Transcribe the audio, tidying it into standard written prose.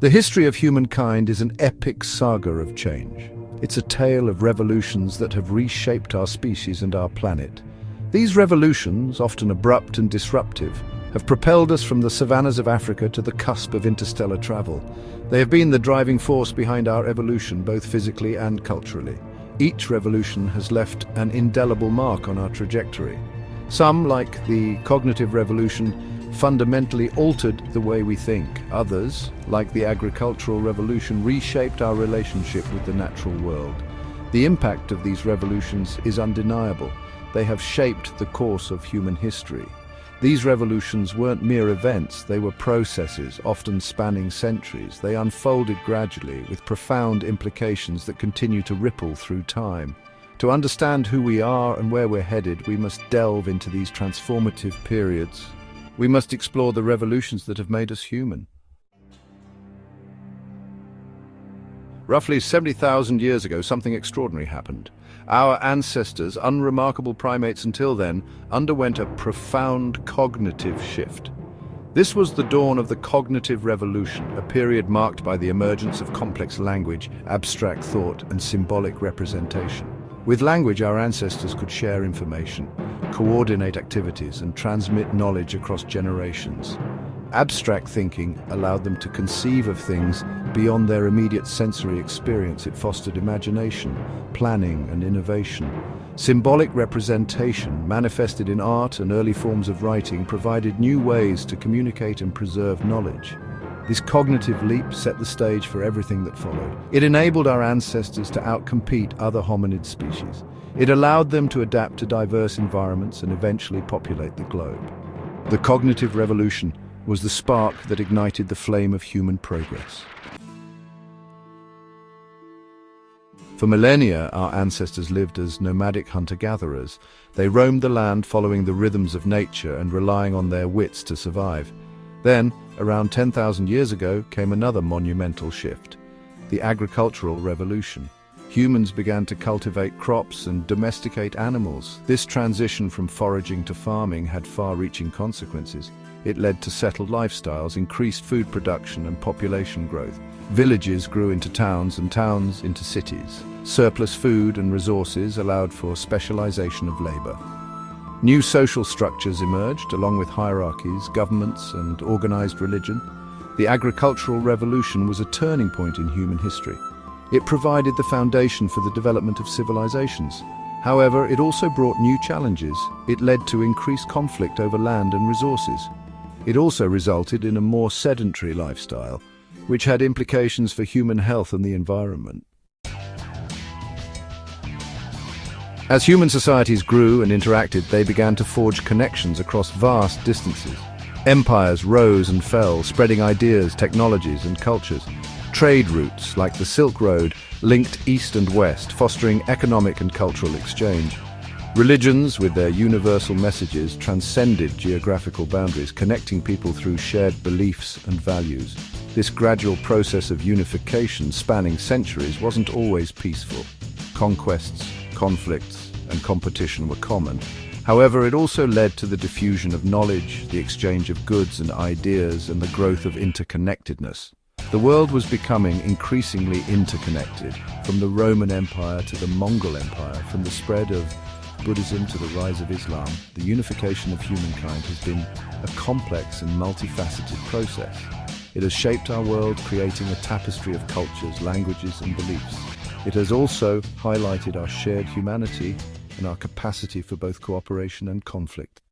The history of humankind is an epic saga of change. It's a tale of revolutions that have reshaped our species and our planet. These revolutions, often abrupt and disruptive, have propelled us from the savannas of Africa to the cusp of interstellar travel. They have been the driving force behind our evolution, both physically and culturally. Each revolution has left an indelible mark on our trajectory. Some, like the cognitive revolution, fundamentally altered the way we think. Others, like the agricultural revolution, reshaped our relationship with the natural world. The impact of these revolutions is undeniable. They have shaped the course of human history. These revolutions weren't mere events, they were processes, often spanning centuries. They unfolded gradually, with profound implications that continue to ripple through time. To understand who we are and where we're headed, we must delve into these transformative periods. We must explore the revolutions that have made us human. Roughly 70,000 years ago, something extraordinary happened. Our ancestors, unremarkable primates until then, underwent a profound cognitive shift. This was the dawn of the cognitive revolution, a period marked by the emergence of complex language, abstract thought, and symbolic representation. With language, our ancestors could share information, coordinate activities, and transmit knowledge across generations. Abstract thinking allowed them to conceive of things beyond their immediate sensory experience. It fostered imagination, planning, and innovation. Symbolic representation, manifested in art and early forms of writing, provided new ways to communicate and preserve knowledge. This cognitive leap set the stage for everything that followed. It enabled our ancestors to outcompete other hominid species. It allowed them to adapt to diverse environments and eventually populate the globe. The cognitive revolution was the spark that ignited the flame of human progress. For millennia, our ancestors lived as nomadic hunter-gatherers. They roamed the land following the rhythms of nature and relying on their wits to survive. Then, around 10,000 years ago, came another monumental shift: the agricultural revolution. Humans began to cultivate crops and domesticate animals. This transition from foraging to farming had far-reaching consequences. It led to settled lifestyles, increased food production, and population growth. Villages grew into towns and towns into cities. Surplus food and resources allowed for specialization of labor. New social structures emerged, along with hierarchies, governments, and organized religion. The agricultural revolution was a turning point in human history. It provided the foundation for the development of civilizations. However, it also brought new challenges. It led to increased conflict over land and resources. It also resulted in a more sedentary lifestyle, which had implications for human health and the environment. As human societies grew and interacted, they began to forge connections across vast distances. Empires rose and fell, spreading ideas, technologies, and cultures. Trade routes, like the Silk Road, linked east and west, fostering economic and cultural exchange. Religions, with their universal messages, transcended geographical boundaries, connecting people through shared beliefs and values. This gradual process of unification, spanning centuries, wasn't always peaceful. Conquests, conflicts, and competition were common. However, it also led to the diffusion of knowledge, the exchange of goods and ideas, and the growth of interconnectedness. The world was becoming increasingly interconnected, from the Roman Empire to the Mongol Empire, from the spread of Buddhism to the rise of Islam. The unification of humankind has been a complex and multifaceted process. It has shaped our world, creating a tapestry of cultures, languages, and beliefs. It has also highlighted our shared humanity and our capacity for both cooperation and conflict.